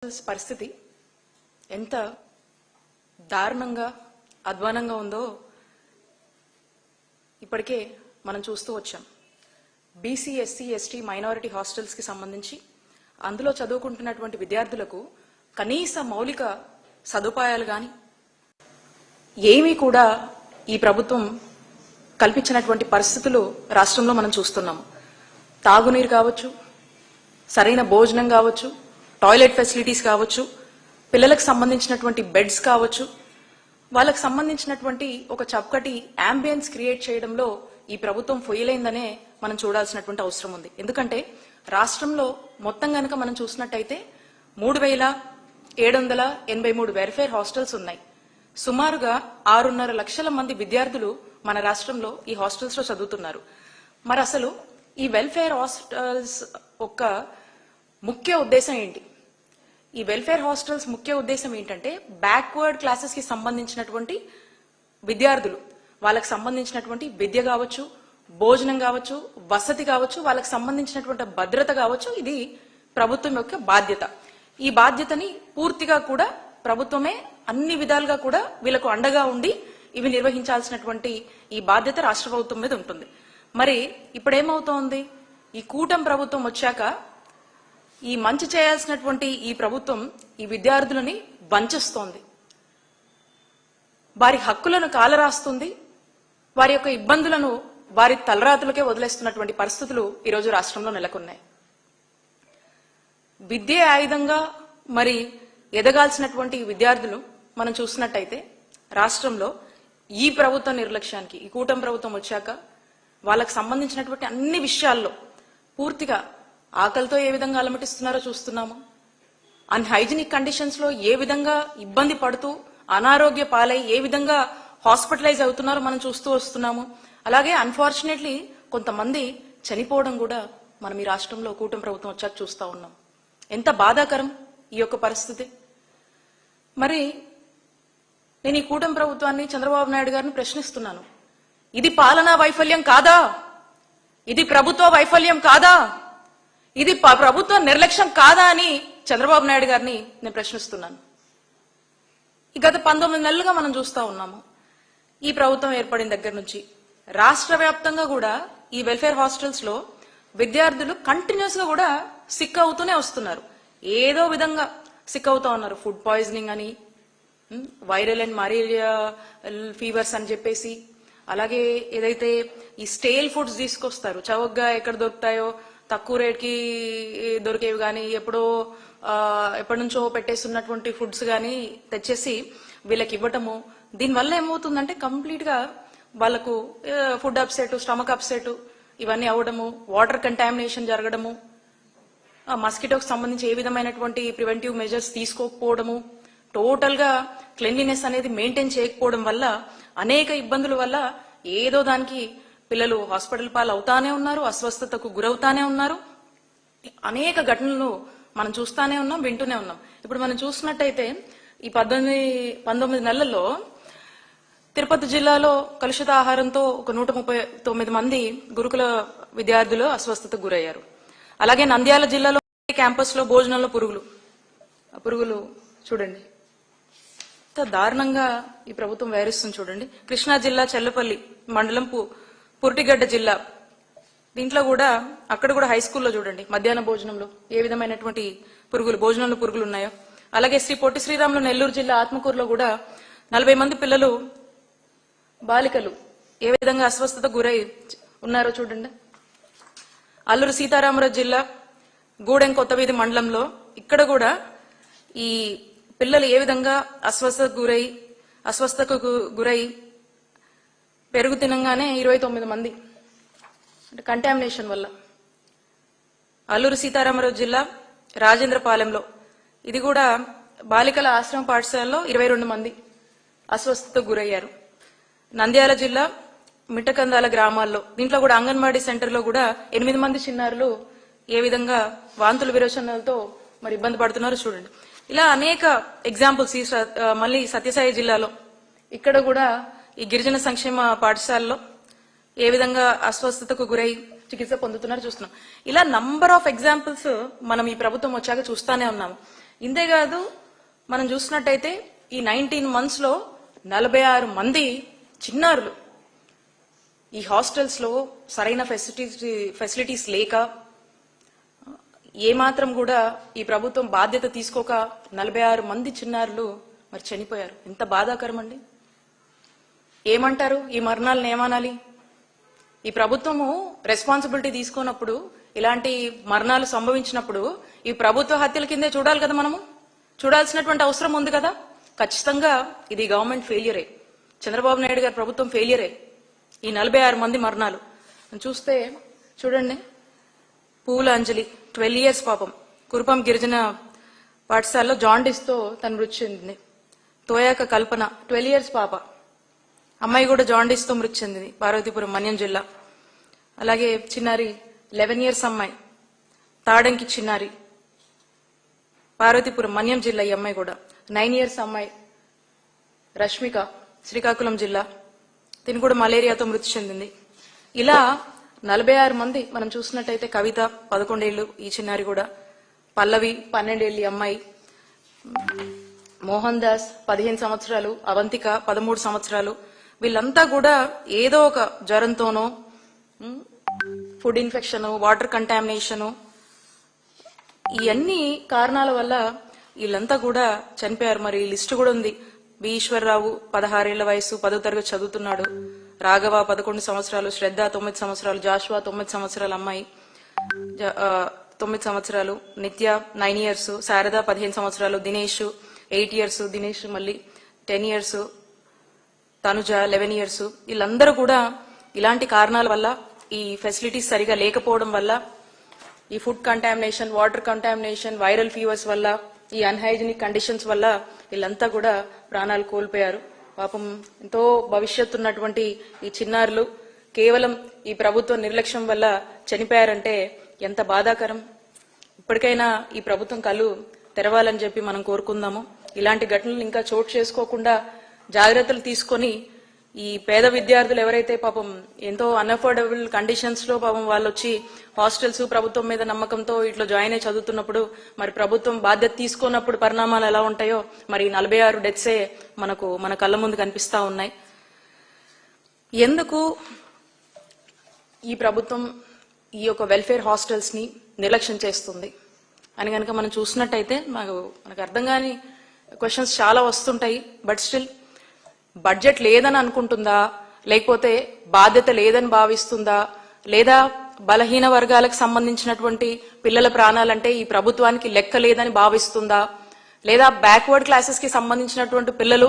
పరిస్థితి ఎంత దారుణంగా అధ్వానంగా ఉందో ఇప్పటికే మనం చూస్తూ వచ్చాం. BC SC ST minority hostels కి సంబంధించి అందులో చదువుకుంటున్నటువంటి విద్యార్థులకు కనీస మౌలిక సదుపాయాలు గాని ఏమీ కూడా ఈ ప్రభుత్వం కల్పించినటువంటి పరిస్థితులు రాష్ట్రంలో మనం చూస్తున్నాము. తాగునీరు కావచ్చు, సరైన భోజనం కావచ్చు, టాయిలెట్ ఫెసిలిటీస్ కావచ్చు, పిల్లలకు సంబంధించినటువంటి బెడ్స్ కావచ్చు, వాళ్ళకు సంబంధించినటువంటి ఒక చక్కటి అంబియన్స్ క్రియేట్ చేయడంలో ఈ ప్రభుత్వం ఫెయిలైందనే మనం చూడాల్సినటువంటి అవసరం ఉంది. ఎందుకంటే రాష్ట్రంలో మొత్తం గనక మనం చూసినట్టయితే 3783 వెల్ఫేర్ హాస్టల్స్ ఉన్నాయి. సుమారుగా 6.5 లక్షల మంది విద్యార్థులు మన రాష్ట్రంలో ఈ హాస్టల్స్ లో చదువుతున్నారు. మరి అసలు ఈ వెల్ఫేర్ హాస్టల్స్ యొక్క ముఖ్య ఉద్దేశం ఏంటి? ఈ వెల్ఫేర్ హాస్టల్స్ ముఖ్య ఉద్దేశం ఏంటంటే బ్యాక్వర్డ్ క్లాసెస్ కి సంబంధించినటువంటి విద్యార్థులు, వాళ్ళకి సంబంధించినటువంటి విద్య కావచ్చు, భోజనం కావచ్చు, వసతి కావచ్చు, వాళ్ళకి సంబంధించినటువంటి భద్రత కావచ్చు, ఇది ప్రభుత్వం యొక్క బాధ్యత. ఈ బాధ్యతని పూర్తిగా కూడా ప్రభుత్వమే అన్ని విధాలుగా కూడా వీళ్ళకు అండగా ఉండి ఇవి నిర్వహించాల్సినటువంటి ఈ బాధ్యత రాష్ట్ర ప్రభుత్వం మీద ఉంటుంది. మరి ఇప్పుడేమవుతోంది? ఈ కూటమి ప్రభుత్వం వచ్చాక ఈ మంచి చేయాల్సినటువంటి ఈ ప్రభుత్వం ఈ విద్యార్థులని వంచేస్తోంది, వారి హక్కులను కాలరాస్తుంది, వారి యొక్క ఇబ్బందులను వారి తలరాతులకే వదిలేస్తున్నటువంటి పరిస్థితులు ఈరోజు రాష్ట్రంలో నెలకొన్నాయి. విద్యే ఆయుధంగా మరి ఎదగాల్సినటువంటి విద్యార్థులు మనం చూసినట్టయితే రాష్ట్రంలో ఈ ప్రభుత్వ నిర్లక్ష్యానికి, ఈ కూటమి ప్రభుత్వం వచ్చాక వాళ్ళకు సంబంధించినటువంటి అన్ని విషయాల్లో పూర్తిగా ఆకలితో ఏ విధంగా అలమటిస్తున్నారో చూస్తున్నాము. అన్హైజీనిక్ కండిషన్స్ లో ఏ విధంగా ఇబ్బంది పడుతూ అనారోగ్య పాలై ఏ విధంగా హాస్పిటలైజ్ అవుతున్నారో మనం చూస్తూ వస్తున్నాము. అలాగే అన్ఫార్చునేట్లీ కొంతమంది చనిపోవడం కూడా మనం ఈ రాష్ట్రంలో కూటమి ప్రభుత్వం వచ్చాక చూస్తా ఉన్నాం. ఎంత బాధాకరం ఈ యొక్క పరిస్థితి. మరి నేను ఈ కూటమి ప్రభుత్వాన్ని, చంద్రబాబు నాయుడు గారిని ప్రశ్నిస్తున్నాను. ఇది పాలనా వైఫల్యం కాదా? ఇది ప్రభుత్వ వైఫల్యం కాదా? ఇది ప్రభుత్వ నిర్లక్ష్యం కాదా అని చంద్రబాబు నాయుడు గారిని నేను ప్రశ్నిస్తున్నాను. ఈ గత 19 నెలలుగా మనం చూస్తా ఉన్నాము. ఈ ప్రభుత్వం ఏర్పడిన దగ్గర నుంచి రాష్ట్ర వ్యాప్తంగా కూడా ఈ వెల్ఫేర్ హాస్టల్స్ లో విద్యార్థులు కంటిన్యూస్ గా కూడా సిక్ అవుతూనే వస్తున్నారు. ఏదో విధంగా సిక్ అవుతా ఉన్నారు. ఫుడ్ పాయిజనింగ్ అని, వైరల్ అండ్ మలేరియా ఫీవర్స్ అని చెప్పేసి, అలాగే ఏదైతే ఈ స్టేల్ ఫుడ్స్ తీసుకొస్తారు, చౌకగా ఎక్కడ దొరుకుతాయో తక్కువ రేట్కి దొరికేవి కానీ, ఎప్పటి నుంచో పెట్టేస్తున్నటువంటి ఫుడ్స్ కానీ తెచ్చేసి వీళ్ళకి ఇవ్వటము. దీనివల్ల ఏమవుతుందంటే కంప్లీట్ గా వాళ్ళకు ఫుడ్ అప్సెట్, స్టమక్ అప్సెట్ ఇవన్నీ అవ్వడము, వాటర్ కంటామినేషన్ జరగడము, మస్కిటోకి సంబంధించి ఏ విధమైనటువంటి ప్రివెంటివ్ మెజర్స్ తీసుకోకపోవడము, టోటల్ గా క్లెన్లీనెస్ అనేది మెయింటైన్ చేయకపోవడం వల్ల అనేక ఇబ్బందుల వల్ల ఏదో దానికి పిల్లలు హాస్పిటల్ పాలు అవుతానే ఉన్నారు, అస్వస్థతకు గురవుతానే ఉన్నారు. అనేక ఘటనలు మనం చూస్తానే ఉన్నాం, వింటూనే ఉన్నాం. ఇప్పుడు మనం చూసినట్టయితే ఈ 19 నెలల్లో తిరుపతి జిల్లాలో కలుషిత ఆహారంతో ఒక 139 మంది గురుకుల విద్యార్థులు అస్వస్థతకు గురయ్యారు. అలాగే నంద్యాల జిల్లాలో క్యాంపస్ లో భోజనంలో పురుగులు చూడండి ఎంత దారుణంగా ఈ ప్రభుత్వం వ్యవహరిస్తుంది చూడండి. కృష్ణా జిల్లా చెల్లపల్లి మండలం పురిటిగడ్డ జిల్లా, దీంట్లో కూడా అక్కడ కూడా హై స్కూల్లో చూడండి మధ్యాహ్న భోజనంలో ఏ విధమైనటువంటి భోజనంలో పురుగులు ఉన్నాయో. అలాగే శ్రీ పొట్టి శ్రీరాములు నెల్లూరు జిల్లా ఆత్మకూరులో కూడా 40 మంది పిల్లలు, బాలికలు ఏ విధంగా అస్వస్థత గురై ఉన్నారో చూడండి. అల్లూరు సీతారామరాజు జిల్లా గూడెం కొత్తవీధి మండలంలో ఇక్కడ కూడా ఈ పిల్లలు ఏ విధంగా అస్వస్థతకు గురై పెరుగు తినంగానే 29 మంది అంటే కంటామినేషన్ వల్ల. అల్లూరు సీతారామరాజు జిల్లా రాజేంద్రపాలెంలో ఇది కూడా బాలికల ఆశ్రమ పాఠశాలలో 22 మంది అస్వస్థతకు గురయ్యారు. నంద్యాల జిల్లా మిట్టకందాల గ్రామాల్లో దీంట్లో కూడా అంగన్వాడీ సెంటర్ లో కూడా 8 మంది చిన్నారులు ఏ విధంగా వాంతులు విరోచనాలతో మరి ఇబ్బంది పడుతున్నారో చూడండి. ఇలా అనేక ఎగ్జాంపుల్స్. మళ్ళీ సత్యసాయి జిల్లాలో ఇక్కడ కూడా ఈ గిరిజన సంక్షేమ పాఠశాలలో ఏ విధంగా అస్వస్థతకు గురై చికిత్స పొందుతున్నారో చూస్తున్నాం. ఇలా నంబర్ ఆఫ్ ఎగ్జాంపుల్స్ మనం ఈ ప్రభుత్వం వచ్చాక చూస్తానే ఉన్నాము. ఇంతేకాదు మనం చూసినట్టయితే ఈ 19 months లో 46 మంది చిన్నారులు ఈ హాస్టల్స్ లో సరైన ఫెసిలిటీస్ లేక ఏమాత్రం కూడా ఈ ప్రభుత్వం బాధ్యత తీసుకోక 46 మంది చిన్నారులు మరి చనిపోయారు. ఎంత బాధాకరం అండి. ఏమంటారు ఈ మరణాలను? ఏమనాలి? ఈ ప్రభుత్వము రెస్పాన్సిబిలిటీ తీసుకున్నప్పుడు ఇలాంటి మరణాలు సంభవించినప్పుడు ఈ ప్రభుత్వ హత్యల కిందే చూడాలి కదా, మనము చూడాల్సినటువంటి అవసరం ఉంది కదా. ఖచ్చితంగా ఇది గవర్నమెంట్ ఫెయిలియరే, చంద్రబాబు నాయుడు గారి ప్రభుత్వం ఫెయిలియరే. ఈ 46 మంది మరణాలు చూస్తే చూడండి. పూల అంజలి 12 years పాపం, కురుపం గిరిజన పాఠశాలలో జాండీస్ తో తను మృతి చెందింది. తోయాక కల్పన 12 years పాప, అమ్మాయి కూడా జాండీస్ తో మృతి చెందింది, పార్వతీపురం మన్యం జిల్లా. అలాగే చిన్నారి 11 years అమ్మాయి, తాడంకి చిన్నారి, పార్వతీపురం మన్యం జిల్లా. ఈ అమ్మాయి కూడా 9 years అమ్మాయి రష్మిక, శ్రీకాకుళం జిల్లా, తిని కూడా మలేరియాతో మృతి చెందింది. ఇలా 46 మంది మనం చూసినట్టయితే కవిత 11 ఏళ్లు, ఈ చిన్నారి కూడా, పల్లవి 12 ఏళ్ల అమ్మాయి, మోహన్ దాస్ 15 సంవత్సరాలు, అవంతిక 13 సంవత్సరాలు. వీళ్ళంతా కూడా ఏదో ఒక జ్వరంతోనో, ఫుడ్ ఇన్ఫెక్షన్, వాటర్ కంటామినేషన్, ఈ అన్ని కారణాల వల్ల వీళ్ళంతా కూడా చనిపోయారు. మరి లిస్టు కూడా ఉంది. బి ఈశ్వరరావు 16 ఏళ్ల వయసు, 10వ తరగతి చదువుతున్నాడు. రాఘవ 11 సంవత్సరాలు, శ్రద్ధ 9 సంవత్సరాలు, జాషువా 9 సంవత్సరాల అమ్మాయి 9 సంవత్సరాలు, నిత్య 9 years, శారద 15 సంవత్సరాలు, దినేష్ 8 years, దినేష్ మళ్ళీ 10 years, తనుజ 11 years. వీళ్ళందరూ కూడా ఇలాంటి కారణాల వల్ల, ఈ ఫెసిలిటీస్ సరిగా లేకపోవడం వల్ల, ఈ food contamination, water contamination, viral fevers వల్ల, ఈ అన్హైజీనిక్ కండిషన్స్ వల్ల వీళ్ళంతా కూడా ప్రాణాలు కోల్పోయారు. పాపం ఎంతో భవిష్యత్తు ఉన్నటువంటి ఈ చిన్నారులు కేవలం ఈ ప్రభుత్వ నిర్లక్ష్యం వల్ల చనిపోయారంటే ఎంత బాధాకరం. ఇప్పటికైనా ఈ ప్రభుత్వం కళ్ళు తెరవాలని చెప్పి మనం కోరుకుందాము. ఇలాంటి ఘటనలు ఇంకా చోటు చేసుకోకుండా జాగ్రత్తలు తీసుకొని ఈ పేద విద్యార్థులు ఎవరైతే పాపం ఎంతో అన్అఫోర్డబుల్ కండిషన్స్ లో పాపం వాళ్ళు వచ్చి హాస్టల్స్ ప్రభుత్వం మీద నమ్మకంతో ఇట్లా జాయిన్ అయి చదువుతున్నప్పుడు, మరి ప్రభుత్వం బాధ్యత తీసుకున్నప్పుడు పరిణామాలు ఎలా ఉంటాయో మరి 46 డెత్సే మన కళ్ళ ముందు కనిపిస్తా ఉన్నాయి. ఎందుకు ఈ ప్రభుత్వం ఈ యొక్క వెల్ఫేర్ హాస్టల్స్ ని నిర్లక్ష్యం చేస్తుంది అని కనుక మనం చూసినట్టయితే మనకు అర్థం కాని క్వశ్చన్స్ చాలా వస్తుంటాయి. బట్ స్టిల్ బడ్జెట్ లేదని అనుకుంటుందా, లేకపోతే బాధ్యత లేదని భావిస్తుందా, లేదా బలహీన వర్గాలకు సంబంధించినటువంటి పిల్లల ప్రాణాలంటే ఈ ప్రభుత్వానికి లెక్క లేదని భావిస్తుందా, లేదా బ్యాక్వర్డ్ క్లాసెస్ కి సంబంధించినటువంటి పిల్లలు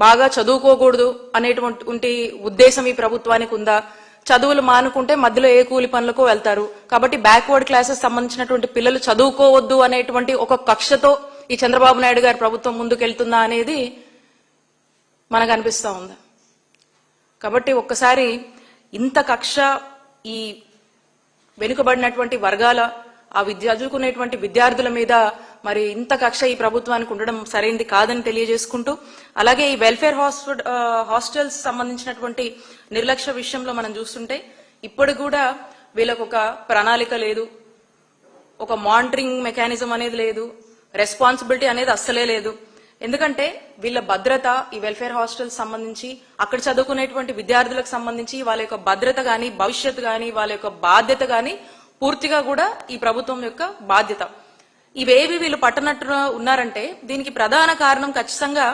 బాగా చదువుకోకూడదు అనేటువంటి ఉద్దేశం ఈ ప్రభుత్వానికి ఉందా? చదువులు మానుకుంటే మధ్యలో ఏ కూలి పనులకు వెళ్తారు కాబట్టి బ్యాక్వర్డ్ క్లాసెస్ సంబంధించినటువంటి పిల్లలు చదువుకోవద్దు అనేటువంటి ఒక కక్షతో ఈ చంద్రబాబు నాయుడు గారి ప్రభుత్వం ముందుకెళ్తుందా అనేది మనకు అనిపిస్తా ఉంది. కాబట్టి ఒక్కసారి ఇంత కక్ష ఈ వెనుకబడినటువంటి వర్గాల చదువుకునేటువంటి విద్యార్థుల మీద మరి ఇంత కక్ష ఈ ప్రభుత్వానికి ఉండడం సరైనది కాదని తెలియజేసుకుంటూ, అలాగే ఈ వెల్ఫేర్ హాస్టల్స్ సంబంధించినటువంటి నిర్లక్ష్య విషయంలో మనం చూస్తుంటే ఇప్పుడు కూడా వీళ్ళకు ఒక ప్రణాళిక లేదు, ఒక మానిటరింగ్ మెకానిజం అనేది లేదు, రెస్పాన్సిబిలిటీ అనేది అస్సలే లేదు. ఎందుకంటే వీళ్ళ భద్రత, ఈ వెల్ఫేర్ హాస్టల్స్ సంబంధించి అక్కడ చదువుకునేటువంటి విద్యార్థులకు సంబంధించి వాళ్ళ యొక్క భద్రత గాని, భవిష్యత్తు గాని, వాళ్ళ యొక్క బాధ్యత గాని పూర్తిగా కూడా ఈ ప్రభుత్వం యొక్క బాధ్యత. ఇవేవి వీళ్ళు పట్టనట్టు ఉన్నారంటే దీనికి ప్రధాన కారణం ఖచ్చితంగా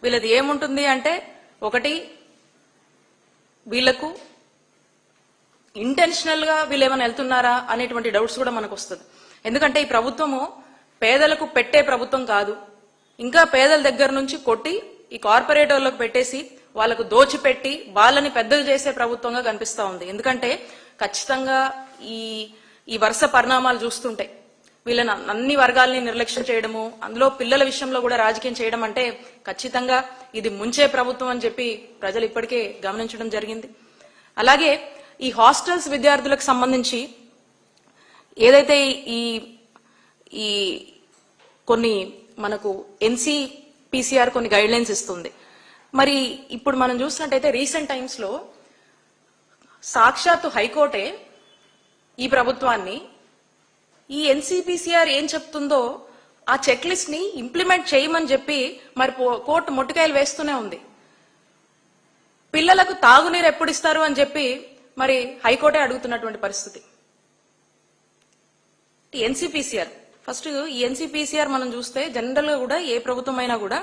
వీళ్ళది ఏముంటుంది అంటే, ఒకటి వీళ్లకు ఇంటెన్షనల్ గా వీళ్ళు ఏమైనా వెళ్తున్నారా అనేటువంటి డౌట్స్ కూడా మనకు వస్తుంది. ఎందుకంటే ఈ ప్రభుత్వము పేదలకు పెట్టే ప్రభుత్వం కాదు, ఇంకా పేదల దగ్గర నుంచి కొట్టి ఈ కార్పొరేటర్లకు పెట్టేసి వాళ్ళకు దోచిపెట్టి వాళ్ళని పెద్దలు చేసే ప్రభుత్వంగా కనిపిస్తా ఉంది. ఎందుకంటే ఖచ్చితంగా ఈ వరుస పరిణామాలు చూస్తుంటే వీళ్ళని అన్ని వర్గాలని నిర్లక్ష్యం చేయడము, అందులో పిల్లల విషయంలో కూడా రాజకీయం చేయడం అంటే ఖచ్చితంగా ఇది ముంచే ప్రభుత్వం అని చెప్పి ప్రజలు ఇప్పటికే గమనించడం జరిగింది. అలాగే ఈ హాస్టల్స్ విద్యార్థులకు సంబంధించి ఏదైతే ఈ కొన్ని మనకు ఎన్సీపీసీఆర్ కొన్ని గైడ్ లైన్స్ ఇస్తుంది. మరి ఇప్పుడు మనం చూసినట్టయితే రీసెంట్ టైమ్స్ లో సాక్షాత్తు హైకోర్టే ఈ ప్రభుత్వాన్ని ఈ ఎన్సీపీసీఆర్ ఏం చెప్తుందో ఆ చెక్ లిస్ట్ ని ఇంప్లిమెంట్ చేయమని చెప్పి మరి కోర్టు మొట్టికాయలు వేస్తూనే ఉంది. పిల్లలకు తాగునీరు ఎప్పుడు ఇస్తారు అని చెప్పి మరి హైకోర్టే అడుగుతున్నటువంటి పరిస్థితి. ఎన్సీపీసీఆర్ ఫస్ట్ ఈ ఎన్సీపీసీఆర్ మనం చూస్తే జనరల్ గా కూడా ఏ ప్రభుత్వం అయినా కూడా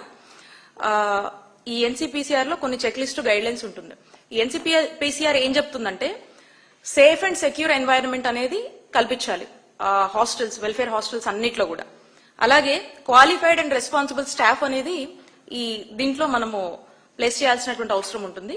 ఈ ఎన్సీపీసీఆర్ లో కొన్ని చెక్ లిస్ట్ గైడ్ లైన్స్ ఉంటుంది. ఈ ఎన్సీపీసీఆర్ ఏం చెప్తుందంటే సేఫ్ అండ్ సెక్యూర్ ఎన్వైరన్మెంట్ అనేది కల్పించాలి హాస్టల్స్, వెల్ఫేర్ హాస్టల్స్ అన్నిట్లో కూడా. అలాగే క్వాలిఫైడ్ అండ్ రెస్పాన్సిబుల్ స్టాఫ్ అనేది ఈ దీంట్లో మనము ప్లేస్ చేయాల్సినటువంటి అవసరం ఉంటుంది.